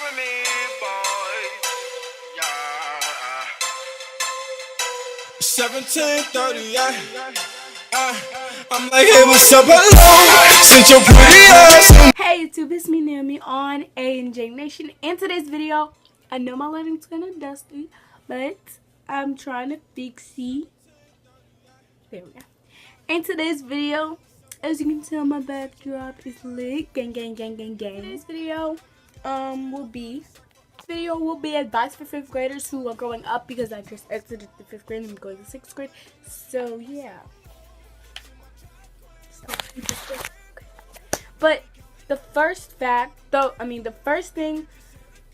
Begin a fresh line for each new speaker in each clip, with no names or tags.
with me, boy. Yeah. 17:30, I'm like, hey, what's up, hello? Since you're pretty ass.
Hey YouTube, it's me Naomi on A&J Nation. In today's video, I know my lighting's kinda dusty, but I'm trying to fix it. There we go. In today's video, as you can tell, my backdrop is lit. Gang, gang, gang, gang, gang. Today's video will be advice for 5th graders who are growing up, because I just exited the 5th grade and I'm going to 6th grade. So yeah. But the first thing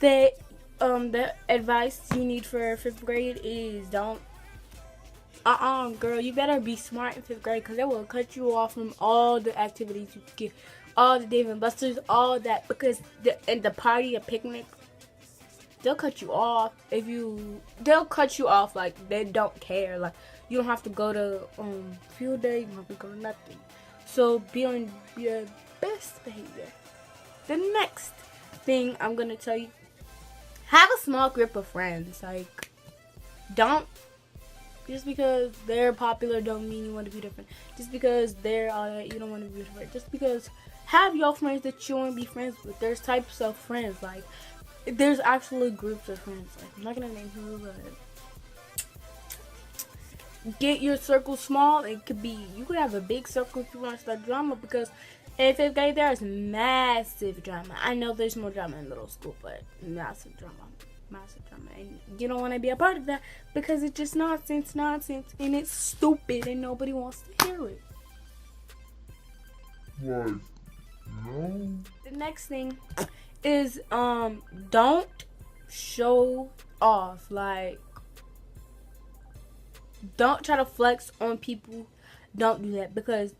that the advice you need for 5th grade is don't. Girl, you better be smart in 5th grade, because it will cut you off from all the activities you get, all the Dave and Buster's, all that, because the party, a picnic, they'll cut you off like they don't care. Like, you don't have to go to field day, you don't have to go to nothing. So be on your best behavior. The next thing I'm gonna tell you, have a small group of friends. Like, don't, just because they're popular don't mean you want to be different. Just because they're you don't want to be different. Just because, have your friends that you want to be friends with. There's types of friends. Like, there's actually groups of friends. Like, I'm not gonna name who, but get your circle small. It could be, you could have a big circle if you want to start drama, because in 5th grade there is massive drama. I know there's more drama in middle school, but massive drama, and you don't want to be a part of that, because it's just nonsense, and it's stupid, and nobody wants to hear it.
Right. No.
The next thing is don't show off. Like, don't try to flex on people. Don't do that, because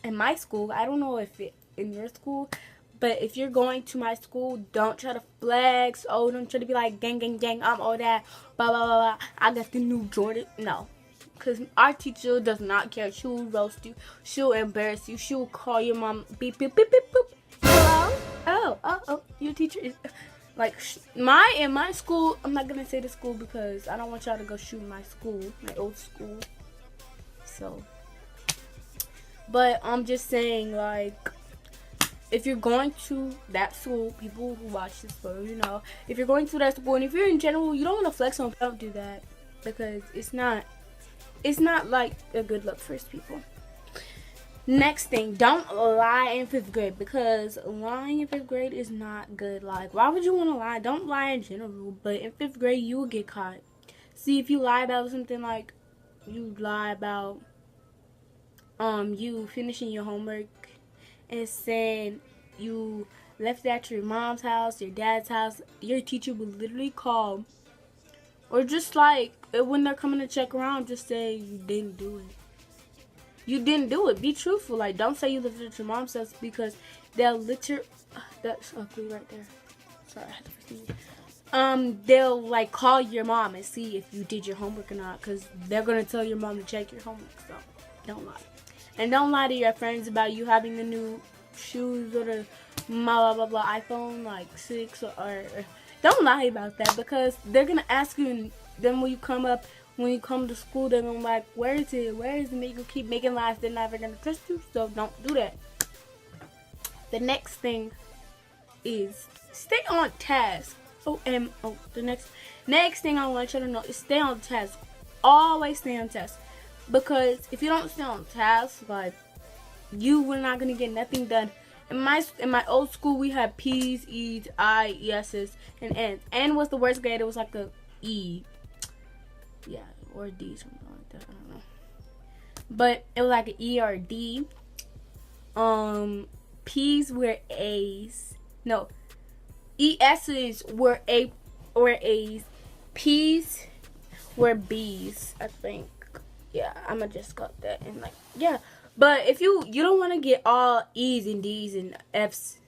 in my school, I don't know if it in your school, but if you're going to my school, don't try to flex. Oh, don't try to be like, gang, gang, gang, I'm all that, blah, blah, blah, blah. I got the new Jordan. No. Because our teacher does not care. She'll roast you. She'll embarrass you. She'll call your mom, beep, beep, beep, beep, boop. Hello? Oh, your teacher is, like, in my school, I'm not going to say the school because I don't want y'all to go shoot my school, my old school. So, but I'm just saying, like, if you're going to that school, people who watch this photo, you know, if you're going to that school, and if you're in general, you don't want to flex on, don't do that, because it's not like a good look for people. Next thing, don't lie in 5th grade, because lying in 5th grade is not good. Like, why would you want to lie? Don't lie in general, but in 5th grade, you will get caught. See, if you lie about something, like, you lie about you finishing your homework and saying you left it at your mom's house, your dad's house, your teacher will literally call. Or just, like, when they're coming to check around, just say you didn't do it. You didn't do it. Be truthful. Like, don't say you lived at your mom's house, because they'll literally, that's ugly right there. Sorry, I had to proceed. They'll, like, call your mom and see if you did your homework or not, because they're going to tell your mom to check your homework. So, don't lie. And don't lie to your friends about you having the new shoes or the blah, blah, blah, iPhone, like, 6 or don't lie about that, because they're going to ask you, and then when you come to school, they're going to be like, where is it? You keep making lies. They're never going to trust you, so don't do that. The next thing is stay on task. The next thing I want you to know is stay on task. Always stay on task. Because if you don't stay on task, like, you were not going to get nothing done. In my old school, we had P's, E's, I, S's, and N's. N was the worst grade. It was like a E. Yeah, or D, something like that. I don't know. But it was like an E or a D. P's were A's. No. ES's were A's. P's were B's, I think. Yeah, I'ma just got that, and, like, yeah. But if you don't want to get all E's and D's and F's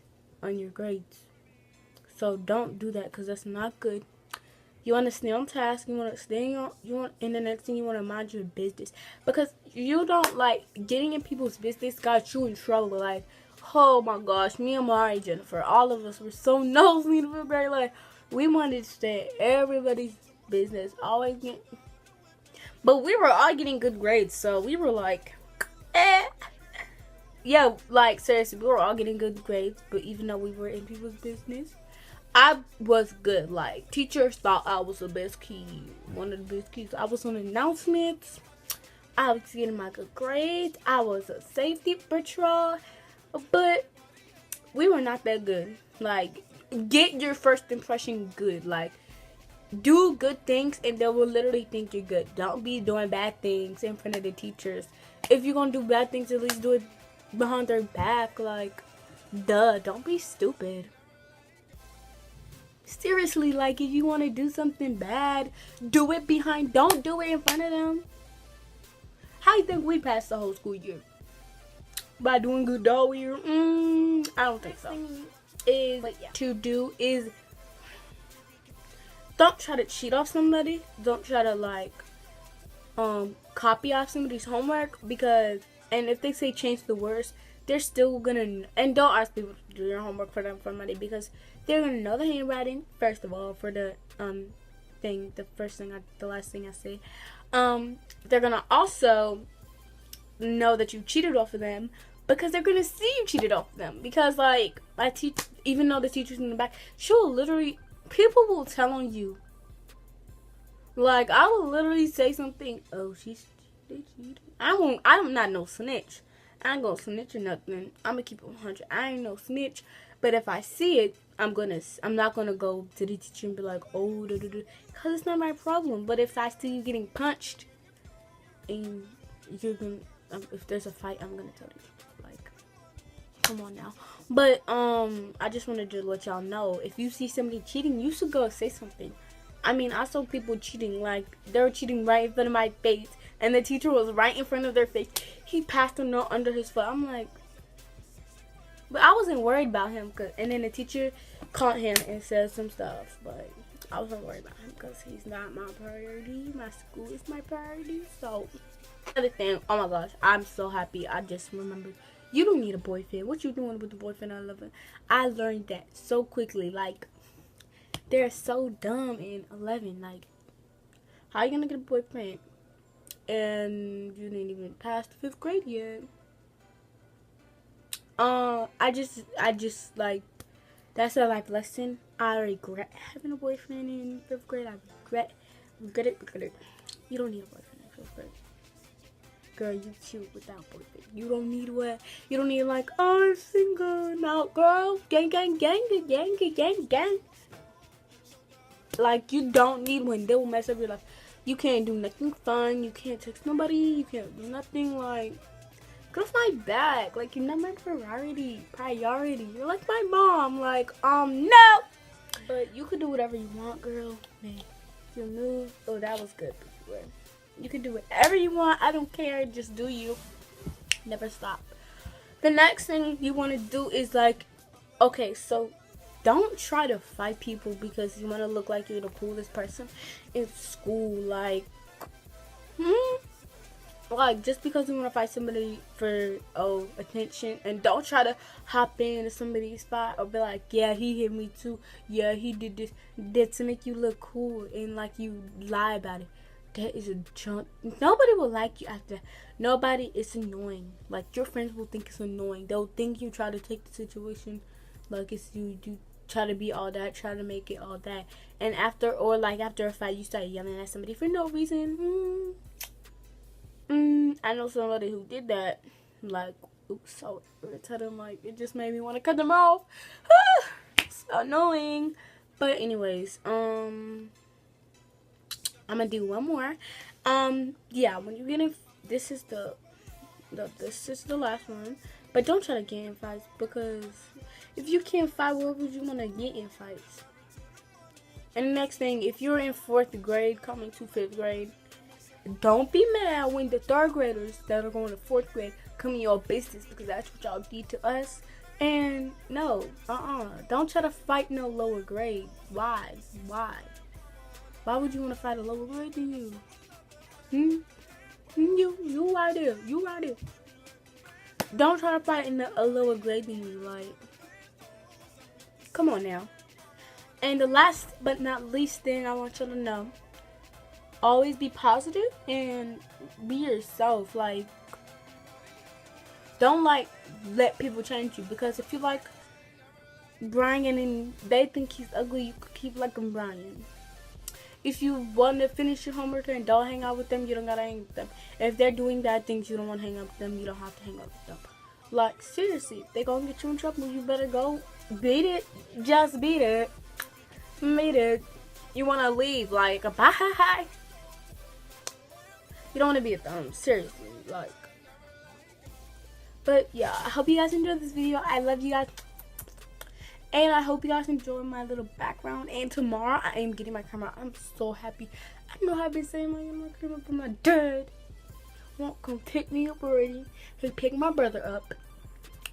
on your grades. So don't do that, because that's not good. You want to stay on task. You want to stay on. And the next thing, you want to mind your business, because you don't, like, getting in people's business got you in trouble. Like, oh my gosh, me and Mari, Jennifer, all of us were so nosy in 5th grade. Like, we wanted to stay in everybody's business, always get. But we were all getting good grades, so we were like, eh. Yeah, like, seriously, we were all getting good grades, but even though we were in people's business, I was good. Like, teachers thought I was the best kid, one of the best kids. I was on announcements. I was getting my good grades. I was a safety patrol, but we were not that good. Like, get your first impression good. Like, do good things and they will literally think you're good. Don't be doing bad things in front of the teachers. If you're gonna do bad things, at least do it behind their back. Like, duh, don't be stupid. Seriously, like, if you want to do something bad, do it behind, don't do it in front of them. How you think we passed the whole school year? By doing good all year? I don't think so. Don't try to cheat off somebody. Don't try to, like, copy off somebody's homework, because, and if they say change the words, they're still gonna, and don't ask people to do your homework for them for money, because they're gonna know the handwriting, first of all, for the, the last thing I say. They're gonna also know that you cheated off of them, because they're gonna see you cheated off of them, because, like, even though the teacher's in the back, she'll literally, people will tell on you. Like, I will literally say something, oh, they cheated. I'm not no snitch. I ain't gonna snitch or nothing. I'm gonna keep it 100. I ain't no snitch. But if I see it, I'm not gonna go to the teacher and be like, oh, because it's not my problem. But if I see you getting punched, and you're gonna, if there's a fight, I'm gonna tell you. Like, come on now. But I just wanted to let y'all know, if you see somebody cheating, you should go say something. I mean, I saw people cheating, like, they were cheating right in front of my face, and the teacher was right in front of their face. He passed a note under his foot. I'm like, but I wasn't worried about him, and then the teacher caught him and said some stuff, but I wasn't worried about him, because he's not my priority. My school is my priority. So, another thing, oh my gosh, I'm so happy. I just remembered, you don't need a boyfriend. What you doing with the boyfriend at 11? I learned that so quickly. Like, they're so dumb in 11. Like, how you gonna get a boyfriend and you didn't even pass the 5th grade yet? I just like, that's a life lesson. I regret having a boyfriend in 5th grade. I regret it. You don't need a boyfriend in 5th grade. Girl, you cute without boyfriend. You don't need what? You don't need, like, oh, I'm single. No, girl. Gang. Like, you don't need one. They will mess up your life. You can't do nothing fun. You can't text nobody. You can't do nothing, like, get off my back. Like, you're not my priority. You're like my mom. Like, no. But you could do whatever you want, girl. Man, you move. Oh, that was good. You can do whatever you want. I don't care. Just do you. Never stop. The next thing you want to do is, like, okay, so don't try to fight people because you want to look like you're the coolest person in school. Like, like, just because you want to fight somebody for attention, and don't try to hop into somebody's spot or be like, yeah, he hit me too. Yeah, he did this to make you look cool, and, like, you lie about it. That is a junk. Nobody will like you after. Nobody is annoying. Like, your friends will think it's annoying. They'll think you try to take the situation like it's you. You try to be all that, try to make it all that. And after a fight, you start yelling at somebody for no reason. I know somebody who did that. Like, oops, so irritated. Like, it just made me want to cut them off. It's annoying. But anyways, I'm gonna do one more. Yeah, when you're getting, this is the last one. But don't try to get in fights, because if you can't fight, what would you want to get in fights? And the next thing, if you're in 4th grade coming to 5th grade, don't be mad when the 3rd graders that are going to 4th grade come in your business, because that's what y'all did to us. And no, don't try to fight no lower grade. Why? Why would you want to fight a lower grade than you? You right there. Don't try to fight in a lower grade than you. Like, come on now. And the last but not least thing I want you to know, always be positive and be yourself. Like, don't like let people change you, because if you like Brian and they think he's ugly, you could keep liking Brian. If you want to finish your homework and don't hang out with them, you don't gotta hang with them. If they're doing bad things, you don't want to hang out with them, you don't have to hang out with them. Like, seriously, they gonna get you in trouble, you better go beat it. Just beat it. Beat it. You want to leave, like, bye. You don't want to be with them, seriously, like. But yeah, I hope you guys enjoyed this video. I love you guys. And I hope you guys enjoy my little background. And tomorrow I am getting my camera. I'm so happy. I know I've been saying I am my camera, but my dad won't come pick me up already. He picked my brother up,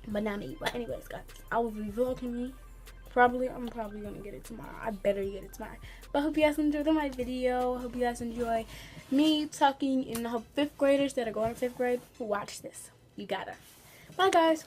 but not me. But anyways, guys, I will be vlogging me. I'm probably gonna get it tomorrow. I better get it tomorrow. But I hope you guys enjoyed my video. I hope you guys enjoy me talking, and I hope 5th graders that are going to 5th grade watch this. You gotta. Bye, guys.